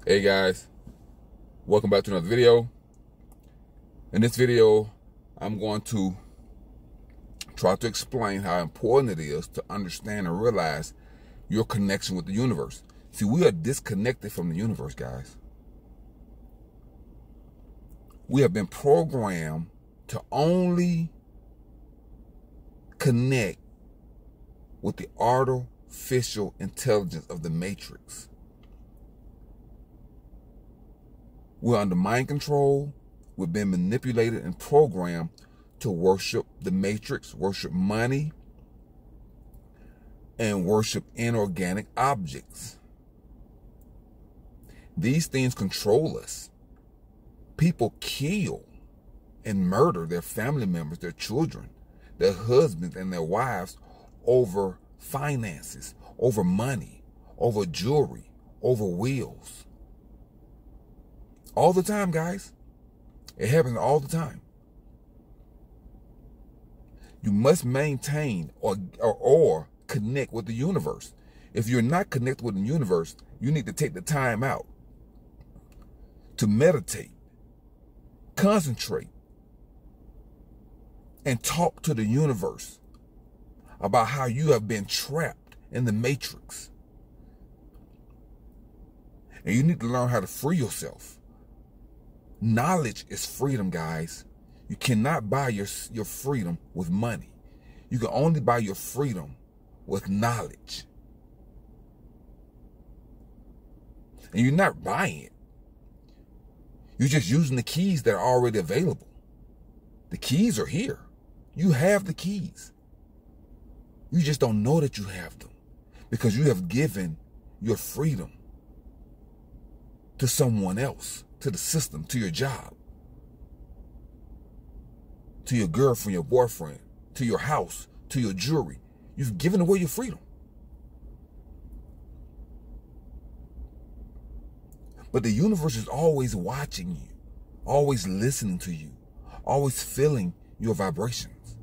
Hey guys, welcome back to another video. In this video, I'm going to try to explain how important it is to understand and realize your connection with the universe. See, we are disconnected from the universe, guys. We have been programmed to only connect with the artificial intelligence of the matrix. We're under mind control. We've been manipulated and programmed to worship the matrix, worship money, and worship inorganic objects. These things control us. People kill and murder their family members, their children, their husbands, and their wives over finances, over money, over jewelry, over wheels. All the time, guys. It happens all the time. You must maintain or connect with the universe. If you're not connected with the universe, you need to take the time out to meditate, concentrate, and talk to the universe about how you have been trapped in the matrix. And you need to learn how to free yourself. Knowledge is freedom, guys. You cannot buy your freedom with money. You can only buy your freedom with knowledge. And you're not buying it. You're just using the keys that are already available. The keys are here. You have the keys. You just don't know that you have them because you have given your freedom to someone else, to the system, to your job, to your girlfriend, your boyfriend, to your house, to your jewelry. You've given away your freedom. But the universe is always watching you, always listening to you, always feeling your vibrations.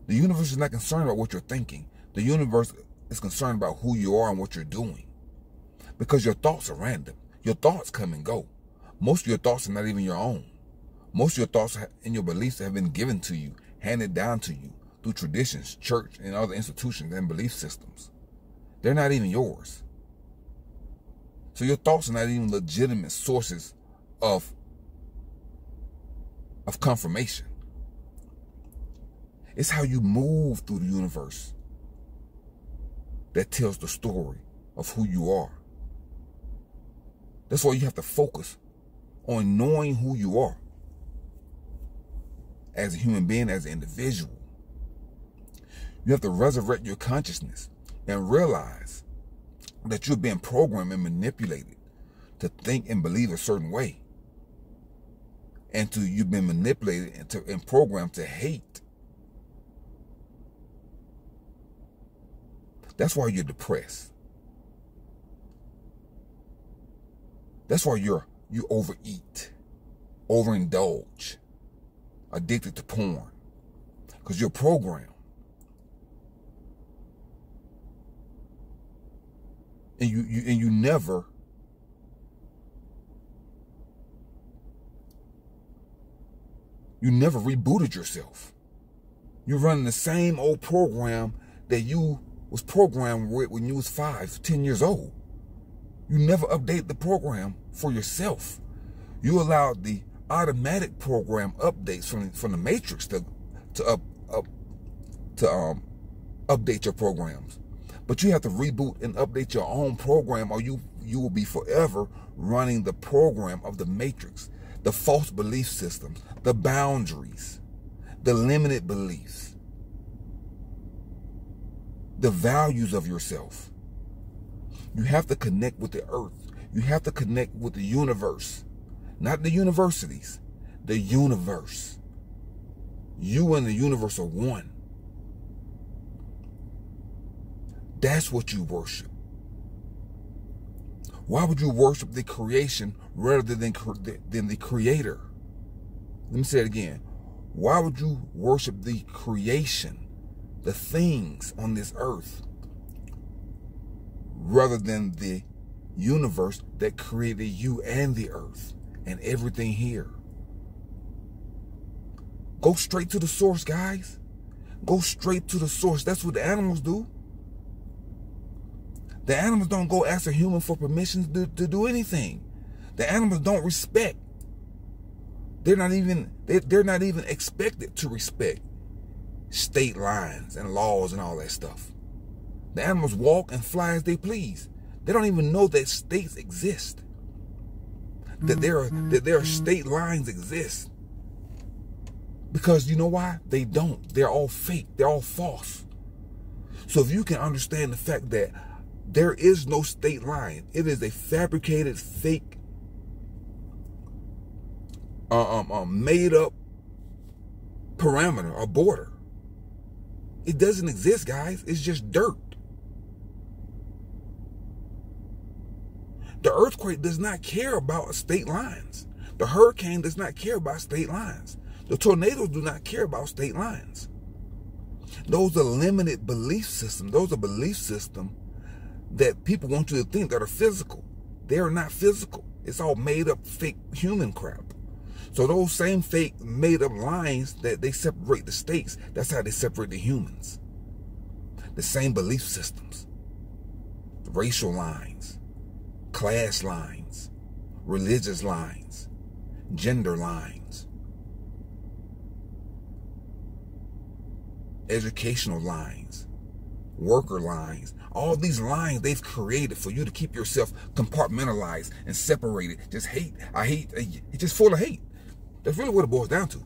The universe is not concerned about what you're thinking. The universe is concerned about who you are and what you're doing. Because your thoughts are random. Your thoughts come and go. Most of your thoughts are not even your own. Most of your thoughts and your beliefs have been given to you, handed down to you through traditions, church, and other institutions and belief systems. They're not even yours. So your thoughts are not even legitimate sources of confirmation. It's how you move through the universe that tells the story of who you are. That's why you have to focus on knowing who you are as a human being, as an individual. You have to resurrect your consciousness and realize that you're being programmed and manipulated to think and believe a certain way. And you've been manipulated and programmed to hate. That's why you're depressed. That's why you overeat, overindulge, addicted to porn, because you're programmed. And you never rebooted yourself. You're running the same old program that you was programmed with when you was 5, 10 years old. You never update the program for yourself. You allowed the automatic program updates from the matrix to update your programs. But you have to reboot and update your own program, or you will be forever running the program of the matrix, the false belief systems, the boundaries, the limited beliefs, the values of yourself. You have to connect with the earth. You have to connect with the universe. Not the universities. The universe. You and the universe are one. That's what you worship. Why would you worship the creation rather than the creator? Let me say it again. Why would you worship the creation, the things on this earth, rather than the universe that created you and the earth and everything here. Go straight to the source, guys. Go straight to the source. That's what the animals do. The animals don't go ask a human for permission to do anything. The animals don't respect. They're not even expected to respect state lines and laws and all that stuff. The animals walk and fly as they please. They don't even know that states exist. That there are state lines exist. Because you know why? They don't. They're all fake. They're all false. So if you can understand the fact that there is no state line, it is a fabricated, fake, made up parameter or border. It doesn't exist, guys. It's just dirt. The earthquake does not care about state lines. The hurricane does not care about state lines. The tornadoes do not care about state lines. Those are limited belief systems. Those are belief systems that people want you to think that are physical. They are not physical. It's all made up fake human crap. So those same fake made up lines that they separate the states, that's how they separate the humans. The same belief systems. Racial lines, class lines, religious lines, gender lines, educational lines, worker lines. All these lines they've created for you to keep yourself compartmentalized and separated. Just hate. I hate. It's just full of hate. That's really what it boils down to.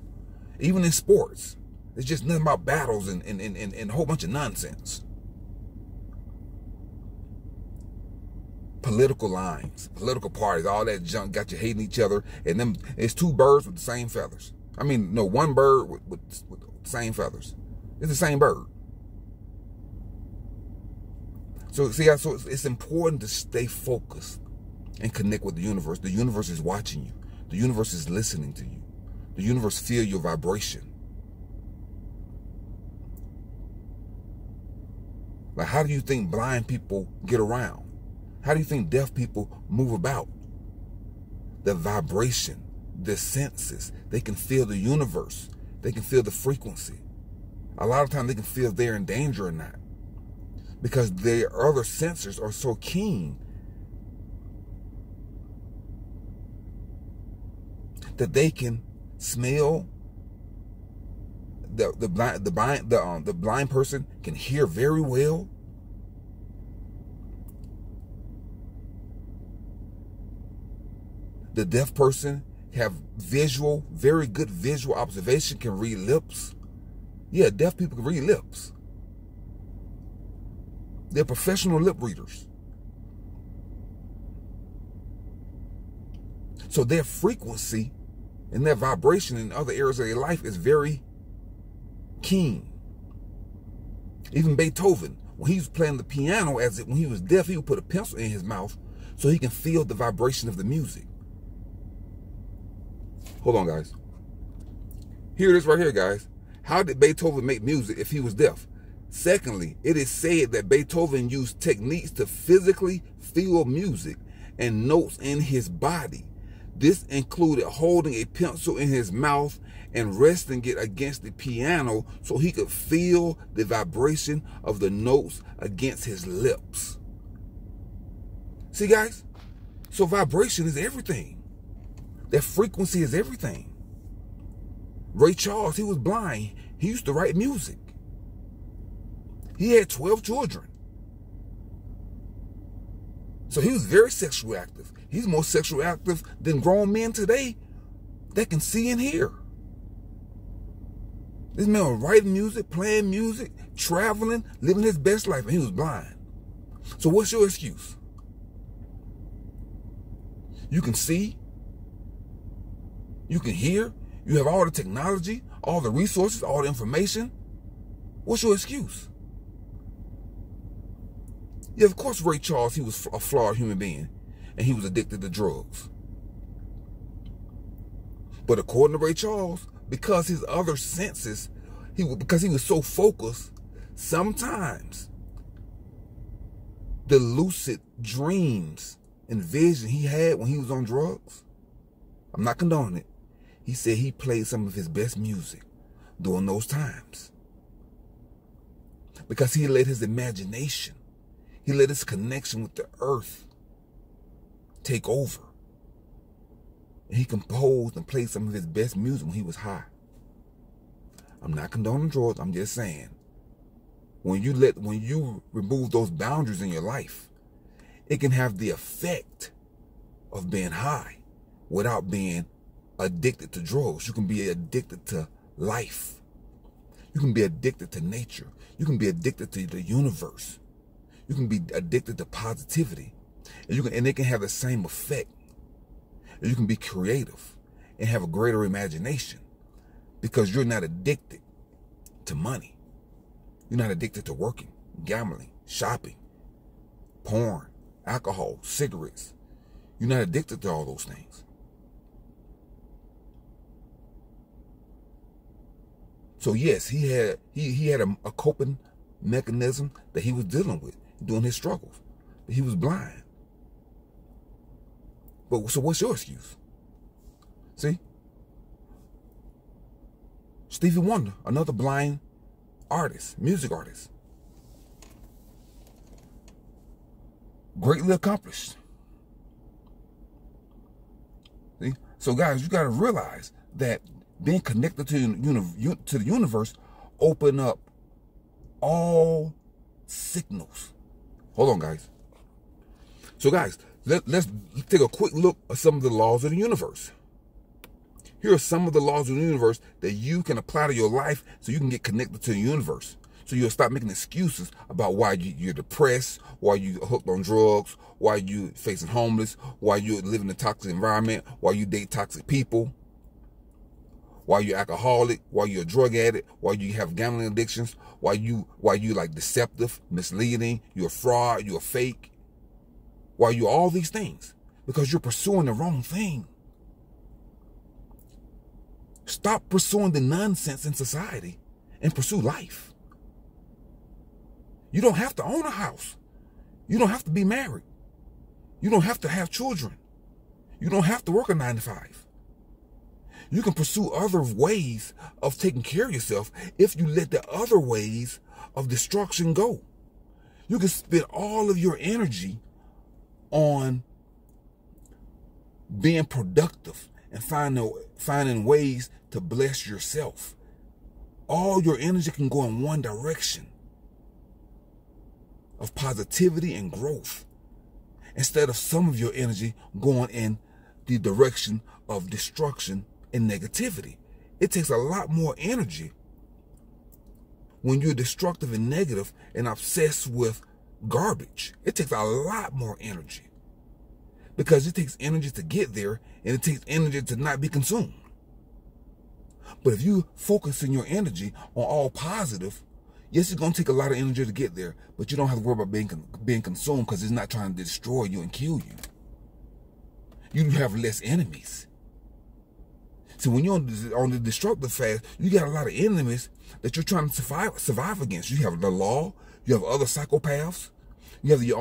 Even in sports, it's just nothing about battles and a whole bunch of nonsense. Political lines, political parties, all that junk got you hating each other. And them, it's two birds with the same feathers. I mean, no, one bird with the same feathers. It's the same bird. So see, so it's important to stay focused and connect with the universe. The universe is watching you. The universe is listening to you. The universe feels your vibration. Like, how do you think blind people get around? How do you think deaf people move about? The vibration, the senses, they can feel the universe. They can feel the frequency. A lot of times they can feel if they're in danger or not. Because their other sensors are so keen that they can smell. The blind person can hear very well. The deaf person have very good visual observation, can read lips. Yeah, deaf people can read lips. They're professional lip readers. So their frequency and their vibration in other areas of their life is very keen. Even Beethoven, when he was playing the piano, when he was deaf, he would put a pencil in his mouth so he can feel the vibration of the music. Hold on, guys. Here it is right here, guys. How did Beethoven make music if he was deaf? Secondly, it is said that Beethoven used techniques to physically feel music and notes in his body. This included holding a pencil in his mouth and resting it against the piano so he could feel the vibration of the notes against his lips. See, guys? So vibration is everything. That frequency is everything. Ray Charles, he was blind. He used to write music. He had 12 children. So he was very sexually active. He's more sexually active than grown men today that can see and hear. This man was writing music, playing music, traveling, living his best life, and he was blind. So what's your excuse? You can see, you can hear, you have all the technology, all the resources, all the information. What's your excuse? Yeah, of course Ray Charles, he was a flawed human being, and he was addicted to drugs. But according to Ray Charles, because his other senses, because he was so focused, sometimes the lucid dreams and the vision he had when he was on drugs, I'm not condoning it. He said he played some of his best music during those times. Because he let his imagination, he let his connection with the earth take over. And he composed and played some of his best music when he was high. I'm not condoning drugs, I'm just saying, when you remove those boundaries in your life, it can have the effect of being high without being addicted to drugs. You can be addicted to life. You can be addicted to nature. You can be addicted to the universe. You can be addicted to positivity. And it can have the same effect. And you can be creative and have a greater imagination because you're not addicted to money. You're not addicted to working, gambling, shopping, porn, alcohol, cigarettes. You're not addicted to all those things. So yes, he had a coping mechanism that he was dealing with during his struggles. But he was blind. But so what's your excuse? See? Stevie Wonder, another blind artist, music artist. Greatly accomplished. See? So guys, you got to realize that being connected to the universe open up all signals. Hold on, guys. So guys, let's take a quick look at some of the laws of the universe. Here are some of the laws of the universe that you can apply to your life so you can get connected to the universe. So you'll stop making excuses about why you're depressed, why you're hooked on drugs, why you're facing homeless, why you're living in a toxic environment, why you date toxic people, why you're alcoholic, why you're a drug addict, why you have gambling addictions, why you like deceptive, misleading, you're a fraud, you're a fake, why you're all these things. Because you're pursuing the wrong thing. Stop pursuing the nonsense in society and pursue life. You don't have to own a house. You don't have to be married. You don't have to have children. You don't have to work a 9 to 5. You can pursue other ways of taking care of yourself if you let the other ways of destruction go. You can spend all of your energy on being productive and finding ways to bless yourself. All your energy can go in one direction of positivity and growth, instead of some of your energy going in the direction of destruction and negativity. It takes a lot more energy when you're destructive and negative and obsessed with garbage. It takes a lot more energy because it takes energy to get there and it takes energy to not be consumed. But if you focus in your energy on all positive, yes, it's going to take a lot of energy to get there, but you don't have to worry about being consumed because it's not trying to destroy you and kill you. You have less enemies. So when you're on the destructive fast, you got a lot of enemies that you're trying to survive against. You have the law, you have other psychopaths, you have your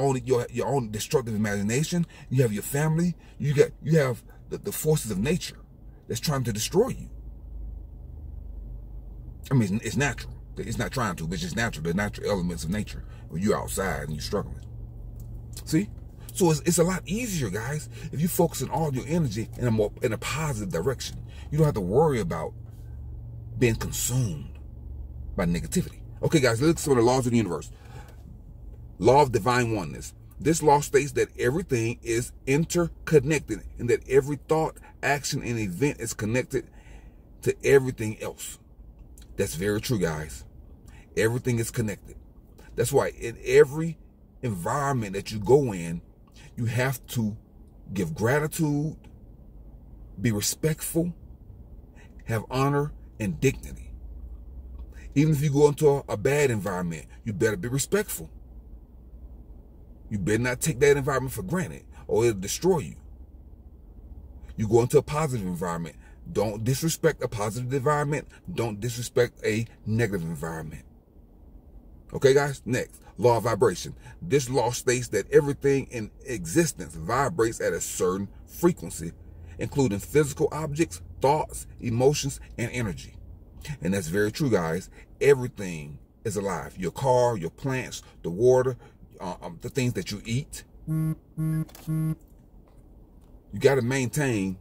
own destructive imagination, you have your family, you have the forces of nature that's trying to destroy you. I mean, it's natural. It's not trying to, but it's just natural. The natural elements of nature when you're outside and you're struggling. See? So it's a lot easier, guys, if you focus on all your energy in a positive direction. You don't have to worry about being consumed by negativity. Okay, guys, let's look at some of the laws of the universe. Law of divine oneness. This law states that everything is interconnected and that every thought, action, and event is connected to everything else. That's very true, guys. Everything is connected. That's why in every environment that you go in, you have to give gratitude, be respectful, have honor and dignity. Even if you go into a bad environment, you better be respectful. You better not take that environment for granted or it'll destroy you. You go into a positive environment. Don't disrespect a positive environment. Don't disrespect a negative environment. Okay, guys, next, law of vibration. This law states that everything in existence vibrates at a certain frequency, including physical objects, thoughts, emotions, and energy. And that's very true, guys. Everything is alive. Your car, your plants, the water, the things that you eat. You got to maintain,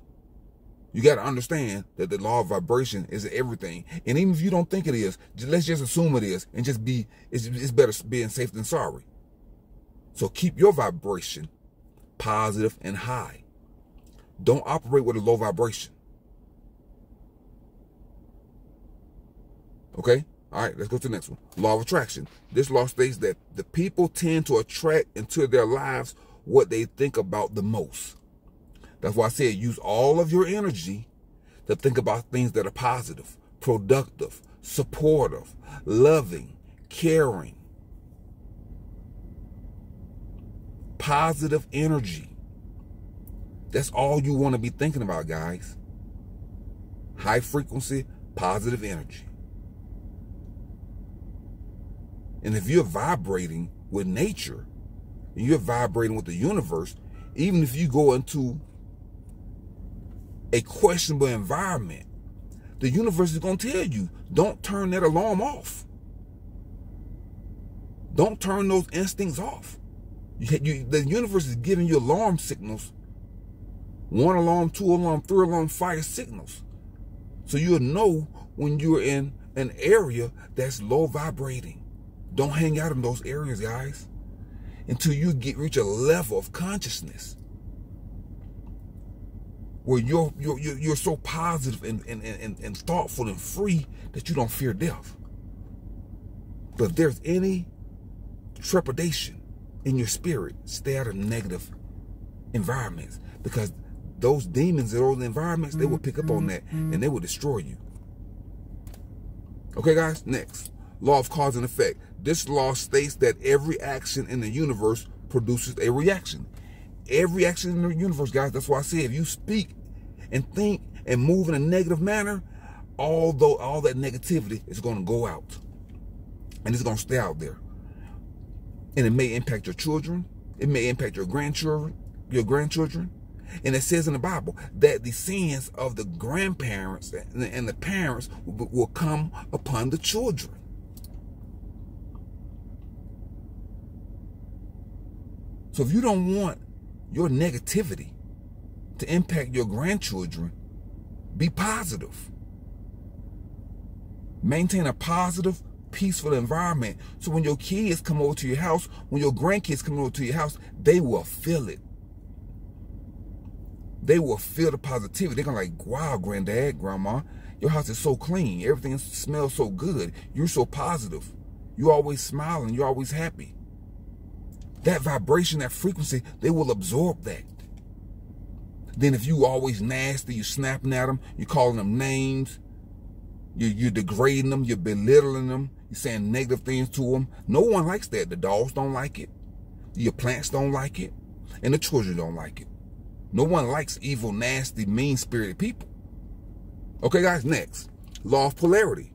you got to understand that the law of vibration is everything. And even if you don't think it is, let's just assume it is and just be, it's better being safe than sorry. So keep your vibration positive and high. Don't operate with a low vibration. Okay? All right, let's go to the next one. Law of attraction. This law states that the people tend to attract into their lives what they think about the most. That's why I said use all of your energy to think about things that are positive, productive, supportive, loving, caring. Positive energy. That's all you want to be thinking about, guys. High frequency, positive energy. And if you're vibrating with nature, and you're vibrating with the universe, even if you go into a questionable environment, the universe is going to tell you, don't turn that alarm off. Don't turn those instincts off. The universe is giving you alarm signals. 1 alarm, 2 alarm, 3 alarm fire signals. So you'll know when you're in an area that's low vibrating. Don't hang out in those areas, guys, until you reach a level of consciousness where you're so positive and thoughtful and free that you don't fear death. But if there's any trepidation in your spirit, stay out of negative environments, because those demons in those environments, they will pick up on that and they will destroy you. Okay, guys, next. Law of cause and effect. This law states that every action in the universe produces a reaction. Every action in the universe, guys, that's why I say if you speak and think and move in a negative manner, all that negativity is going to go out. And it's going to stay out there. And it may impact your children. It may impact your grandchildren. And it says in the Bible that the sins of the grandparents and the parents will come upon the children. So if you don't want your negativity to impact your grandchildren, be positive. Maintain a positive, peaceful environment. So when your kids come over to your house, when your grandkids come over to your house, they will feel it. They will feel the positivity. They're going to like, wow, granddad, grandma, your house is so clean. Everything smells so good. You're so positive. You're always smiling. You're always happy. That vibration, that frequency, they will absorb that. Then if you always nasty, you're snapping at them, you're calling them names, you're degrading them, you're belittling them, you're saying negative things to them. No one likes that. The dogs don't like it. Your plants don't like it. And the children don't like it. No one likes evil, nasty, mean-spirited people. Okay, guys, next. Law of polarity.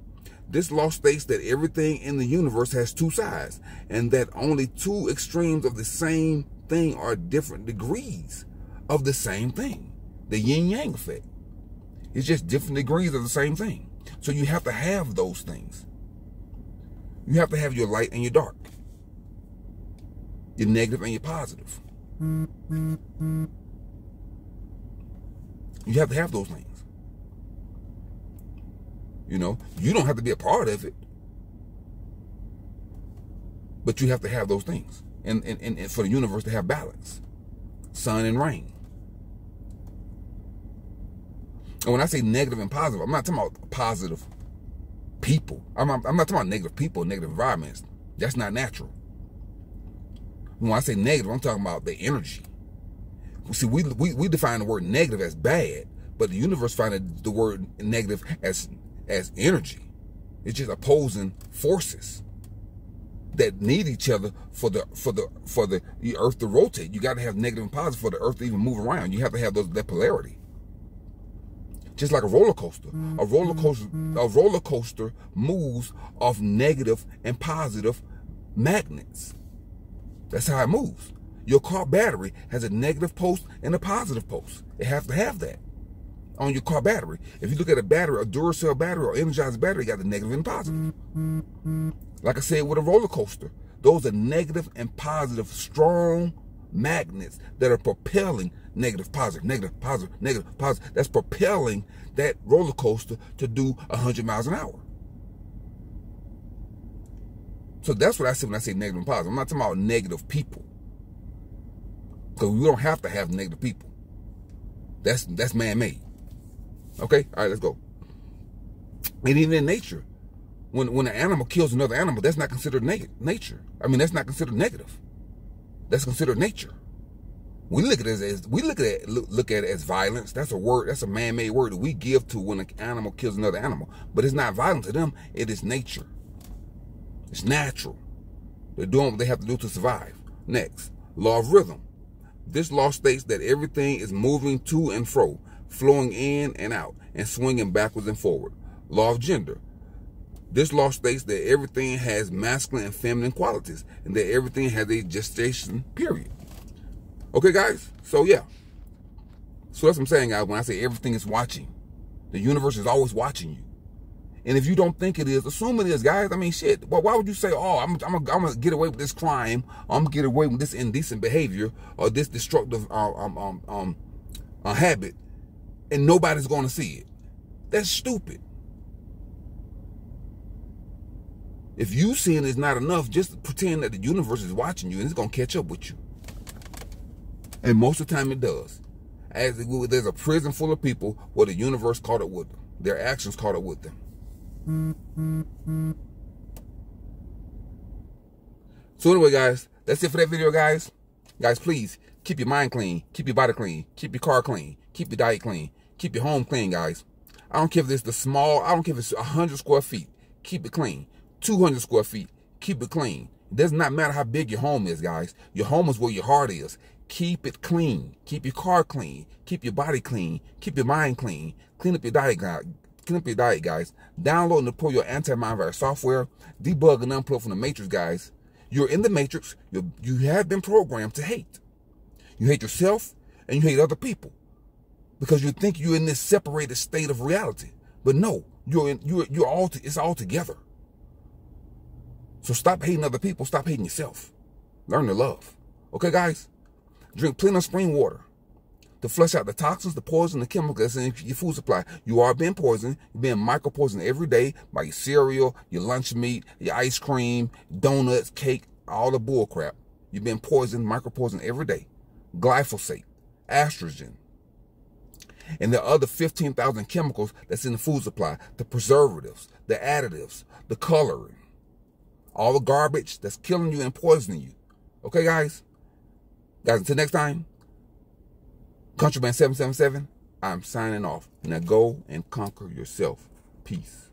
This law states that everything in the universe has two sides, and that only two extremes of the same thing are different degrees of the same thing. The yin-yang effect. It's just different degrees of the same thing. So you have to have those things. You have to have your light and your dark. Your negative and your positive. You have to have those things. You know, you don't have to be a part of it, but you have to have those things. And for the universe to have balance, sun and rain. And when I say negative and positive, I'm not talking about positive people. I'm not talking about negative people, negative environments. That's not natural. When I say negative, I'm talking about the energy. See, we define the word negative as bad, but the universe finds the word negative as energy. It's just opposing forces that need each other for the earth to rotate. You got to have negative and positive for the earth to even move around. You have to have that polarity. Just like a roller coaster. A roller coaster moves off negative and positive magnets. That's how it moves. Your car battery has a negative post and a positive post. It has to have that on your car battery. If you look at a battery, a Duracell battery or Energizer battery, you got the negative and positive. Like I said with a roller coaster, those are negative and positive, strong magnets that are propelling negative, positive, negative, positive, negative, positive. That's propelling that roller coaster to do 100 miles an hour. So that's what I say when I say negative and positive. I'm not talking about negative people, because we don't have to have negative people. That's man-made. Okay? All right, let's go. And even in nature, when an animal kills another animal, that's not considered nature. I mean, that's not considered negative. That's considered nature. We look at it as violence. That's a word. That's a man-made word that we give to when an animal kills another animal. But it's not violent to them. It is nature. It's natural. They're doing what they have to do to survive. Next, law of rhythm. This law states that everything is moving to and fro, flowing in and out, and swinging backwards and forward. Law of gender. This law states that everything has masculine and feminine qualities, and that everything has a gestation period. Okay, guys? So, yeah. So that's what I'm saying, guys, when I say everything is watching. The universe is always watching you. And if you don't think it is, assume it is, guys. I mean, shit. Well, why would you say, oh, I'm going to get away with this crime, or I'm going to get away with this indecent behavior, or this destructive habit, and nobody's going to see it? That's stupid. If you seeing is not enough, just pretend that the universe is watching you and it's going to catch up with you. And most of the time it does. As there's a prison full of people where the universe caught up with them. Their actions caught up with them. So anyway, guys, that's it for that video, guys. Guys, please keep your mind clean. Keep your body clean. Keep your car clean. Keep your diet clean. Keep your home clean, guys. I don't care if it's the small, I don't care if it's 100 square feet. Keep it clean. 200 square feet, keep it clean. It does not matter how big your home is, guys. Your home is where your heart is. Keep it clean. Keep your car clean. Keep your body clean. Keep your mind clean. Clean up your diet, guys. Clean up your diet, guys. Download and deploy your anti-malware software. Debug and unplug from the matrix, guys. You're in the matrix. You have been programmed to hate. You hate yourself and you hate other people because you think you're in this separated state of reality. But no, it's all together. So stop hating other people. Stop hating yourself. Learn to love. Okay, guys? Drink plenty of spring water to flush out the toxins, the poison, the chemicals that's in your food supply. You are being poisoned. You're being micro-poisoned every day by your cereal, your lunch meat, your ice cream, donuts, cake, all the bull crap. You're being poisoned, micro-poisoned every day. Glyphosate, estrogen, and the other 15,000 chemicals that's in the food supply, the preservatives, the additives, the coloring. All the garbage that's killing you and poisoning you. Okay, guys? Guys, until next time, Countryman 777, I'm signing off. Now go and conquer yourself. Peace.